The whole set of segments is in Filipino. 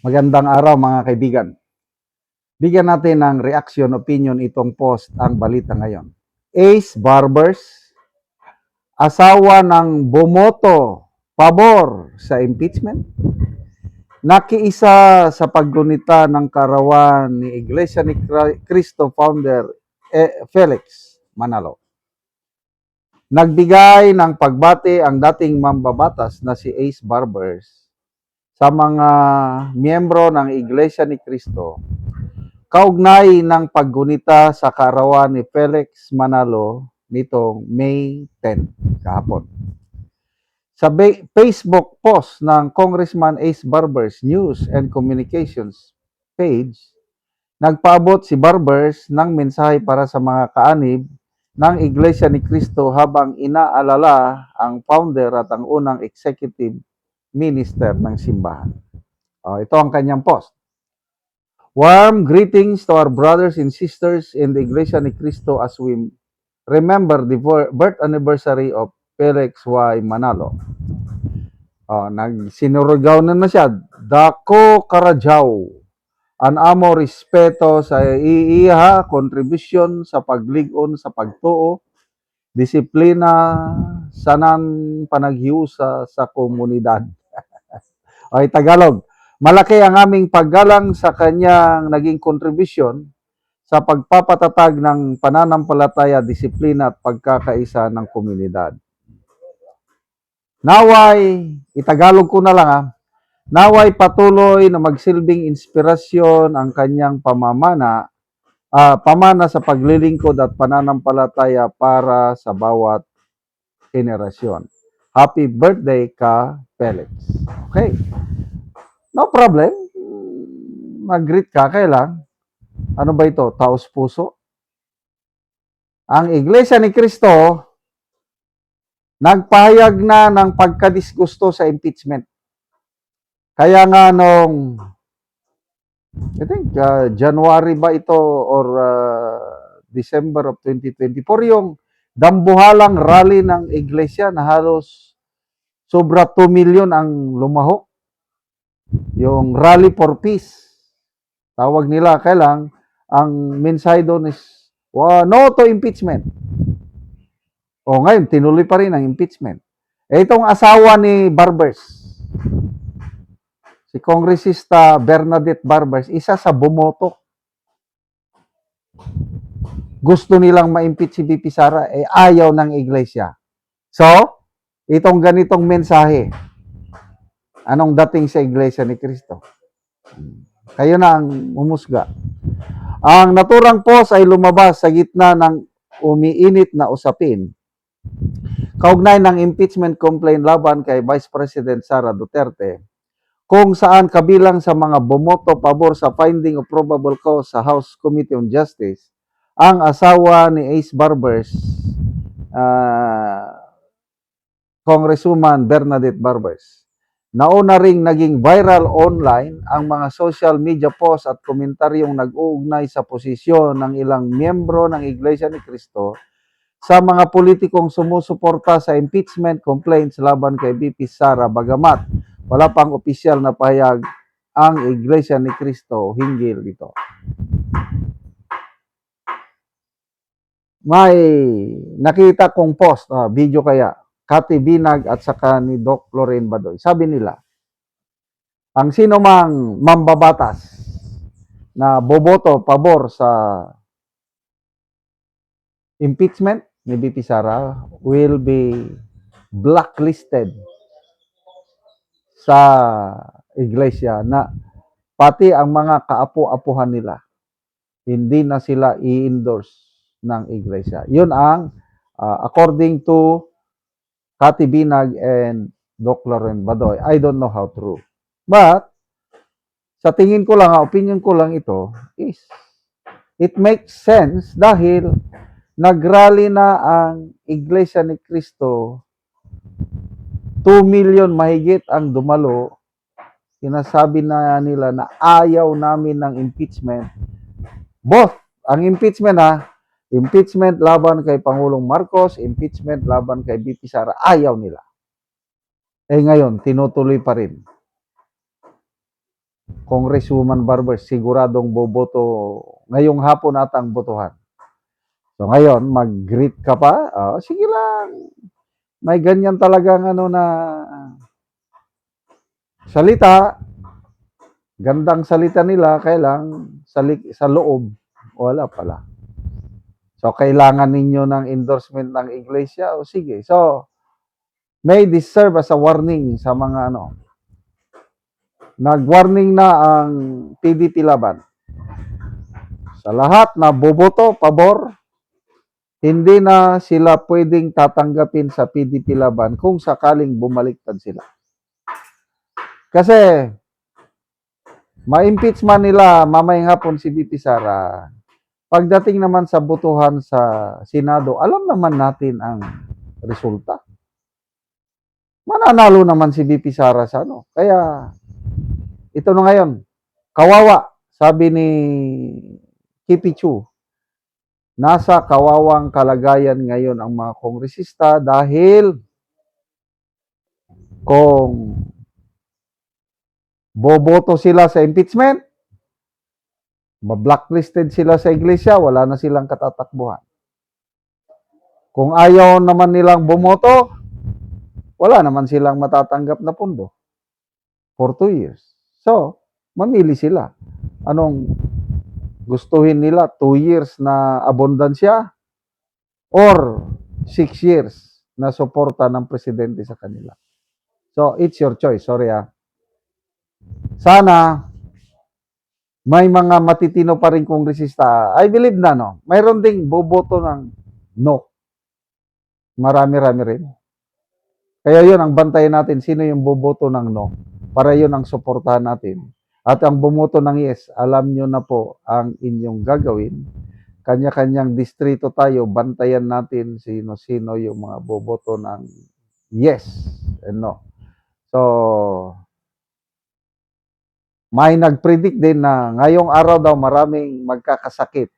Magandang araw mga kaibigan. Bigyan natin ng reaction, opinion itong post ang balita ngayon. Ace Barbers, asawa ng bumoto pabor sa impeachment, nakiisa sa paggunita ng karawan ni Iglesia ni Cristo founder Felix Manalo. Nagbigay ng pagbati ang dating mambabatas na si Ace Barbers sa mga miyembro ng Iglesia ni Cristo kaugnay ng paggunita sa kaarawan ni Felix Manalo nitong May 10, kahapon. Sa Facebook post ng Congressman Ace Barbers News and Communications page, nagpaabot si Barbers ng mensahe para sa mga kaanib ng Iglesia ni Cristo habang inaalala ang founder at ang unang executive minister ng simbahan. Ito ang kanyang post. Warm greetings to our brothers and sisters in the Iglesia ni Cristo as we remember the birth anniversary of Felix Y. Manalo. Nagsinurugaw na siya. Dako Karajaw. An amo respeto sa iiha, kontribusyon sa pagligon sa pagtuo, disiplina, sanan panaghiusa sa komunidad. Tagalog. Malaki ang aming paggalang sa kanyang naging kontribusyon sa pagpapatatag ng pananampalataya, disiplina at pagkakaisa ng komunidad. Naway, itagalog ko na lang naway patuloy na magsilbing inspirasyon ang kanyang pamana sa paglilingkod at pananampalataya para sa bawat henerasyon. Happy birthday ka, Felix. Okay. No problem. Mag-greet ka, kailang. Ano ba ito? Taos puso? Ang Iglesia ni Cristo, nagpahayag na ng pagkadisgusto sa impeachment. Kaya nga nung, I think, January ba ito or December of 2024, yung dambuhalang rally ng Iglesia na halos sobra 2 million ang lumahok. Yung Rally for Peace. Tawag nila, kailang, ang mensahe doon is, no to impeachment. Ngayon, tinuloy pa rin ang impeachment. Itong asawa ni Barbers, si Congressista Bernadette Barbers, isa sa bumoto. Gusto nilang ma-impeach si BP Sara, ayaw ng iglesia. So, itong ganitong mensahe, anong dating sa Iglesia ni Cristo? Kayo na ang umusga. Ang naturang post ay lumabas sa gitna ng umiinit na usapin kaugnay ng impeachment complaint laban kay Vice President Sara Duterte, kung saan kabilang sa mga bumoto pabor sa finding of probable cause sa House Committee on Justice, ang asawa ni Ace Barbers, Congresswoman Bernadette Barbers. Nauna ring naging viral online ang mga social media posts at komentaryong nag-uugnay sa posisyon ng ilang miyembro ng Iglesia ni Cristo sa mga politikong sumusuporta sa impeachment complaints laban kay BP Sara, bagamat wala pang opisyal na pahayag ang Iglesia ni Cristo hinggil dito. May nakita kong post, video kaya, Cathy Binag at saka ni Doc Lorraine Badoy. Sabi nila, ang sino mang mambabatas na boboto pabor sa impeachment ni BP Sara will be blacklisted sa iglesia, na pati ang mga kaapo-apuhan nila hindi na sila i-endorse ng iglesia. Yun ang according to Cathy Binag and Doc Lorraine Badoy. I don't know how true. But, sa tingin ko lang, opinion ko lang ito, is it makes sense dahil nagrally na ang Iglesia ni Cristo, 2 million mahigit ang dumalo. Sinasabi na nila na ayaw namin ng impeachment. Both, ang impeachment impeachment laban kay Pangulong Marcos, impeachment laban kay BP Sara, ayaw nila. Ngayon, tinutuloy pa rin. Congresswoman Barber, siguradong boboto ngayong hapon ata ang botohan. So ngayon, mag-greet ka pa? Sige lang. May ganyan talagang ano na salita. Gandang salita nila, kailang sa loob, wala pala. So, kailangan ninyo ng endorsement ng iglesia? O sige. So, may this serve as a warning sa mga ano. Nag-warning na ang PDP Laban. Sa lahat na boboto, pabor, hindi na sila pwedeng tatanggapin sa PDP Laban kung sakaling bumaliktad sila. Kasi, ma-impeach man nila mamayang hapon si VP Sara. Pagdating naman sa botohan sa Senado, alam naman natin ang resulta. Mananalo naman si VP Sara sa ano. Kaya, ito na ngayon, kawawa, sabi ni Kipi Chu, nasa kawawang kalagayan ngayon ang mga kongresista dahil kung boboto sila sa impeachment, ma-blacklisted sila sa iglesia, wala na silang katatakbuhan. Kung ayaw naman nilang bumoto, wala naman silang matatanggap na pundo for 2 years. So, mamili sila. Anong gustuhin nila? 2 years na abundansya or 6 years na suporta ng presidente sa kanila. So, it's your choice. Sorry Sana may mga matitino pa rin kongresista. I believe na, no? Mayroon ding boboto ng no. Marami-rami rin. Kaya yun, ang bantayan natin, sino yung boboto ng no. Para yun ang suportahan natin. At ang bumoto ng yes, alam nyo na po ang inyong gagawin. Kanya-kanyang distrito tayo, bantayan natin sino-sino yung mga boboto ng yes and no. So, may nag-predict din na ngayong araw daw maraming magkakasakit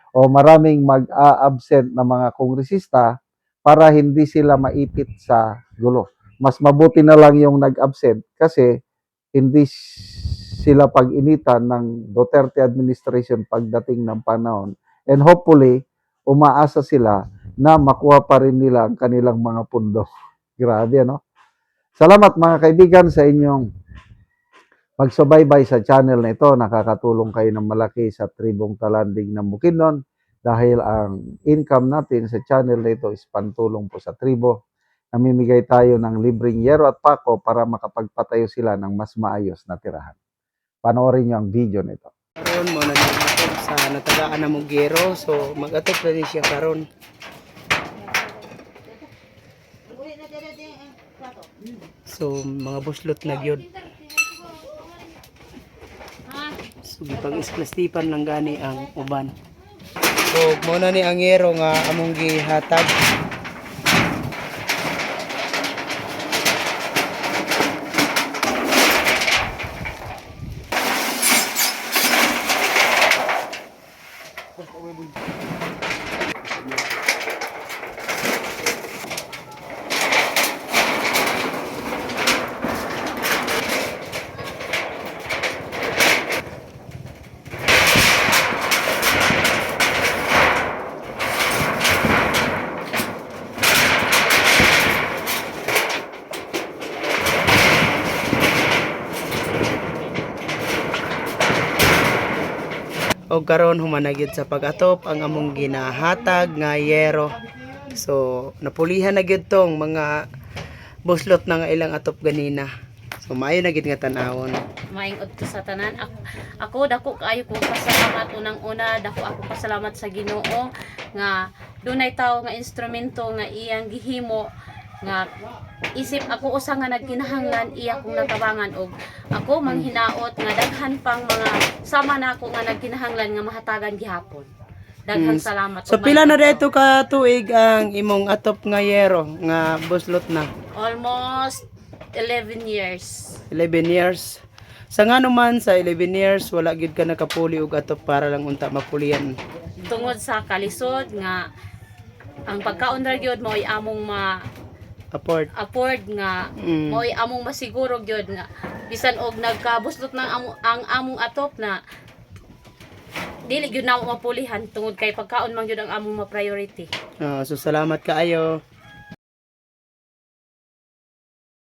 o maraming mag-a-absent na mga kongresista para hindi sila maipit sa gulo. Mas mabuti na lang yung nag-absent kasi hindi sila pag-initan ng Duterte administration pagdating ng panahon. And hopefully, umaasa sila na makuha pa rin nila ang kanilang mga pundo. Grabe, no? Salamat mga kaibigan sa inyong pagsubaybay sa channel na ito. Nakakatulong kayo ng malaki sa tribong talanding ng Bukidnon dahil ang income natin sa channel na ito is pantulong po sa tribo. Namimigay tayo ng libreng yero at pako para makapagpatayo sila ng mas maayos na tirahan. Panoorin nyo ang video nito. Karon mo nag-atop sa natagaan na Mugero, so mag-atop na din siya karon. So mga buslot na gyud. So gipag-isplastipan lang gani ang uban. So mo na ni ang yero nga among gihatag. O karon humanagyud sa pag-atop ang among ginahatag nga yero. So napulihan na gyud tong mga buslot na nga ilang atop ganina. So maayo na gyud nga tan-awon. Maingod ko sa tanan. Ako dako kaayo ko pasalamat unang-una, dako ako pasalamat sa Ginoo nga dunay tawo nga instrumento nga iyang gihimo nga isip ako usa nga nagkinahanglan iya kong natabangan og ako manghinaot nga daghan pang mga sama na ako nga nagkinahanglan nga mahatagan gihapon. Daghang salamat. So pila na dito ka tuig ang imong atop nga yero nga buslot na? Almost 11 years. 11 years. Sa nga naman sa 11 years wala gyud ka nakapuli og atop para lang unta mapulian. Tungod sa kalisod nga ang pagkaon ra gyud mo ay among Afford. nga Mm. mo'y among masiguro gyud nga bisan og nagkabuslot ng among atop na dili gyud na mo mapulihan tungod kay pagkaon man gyud ang among ma-priority. So salamat kaayo.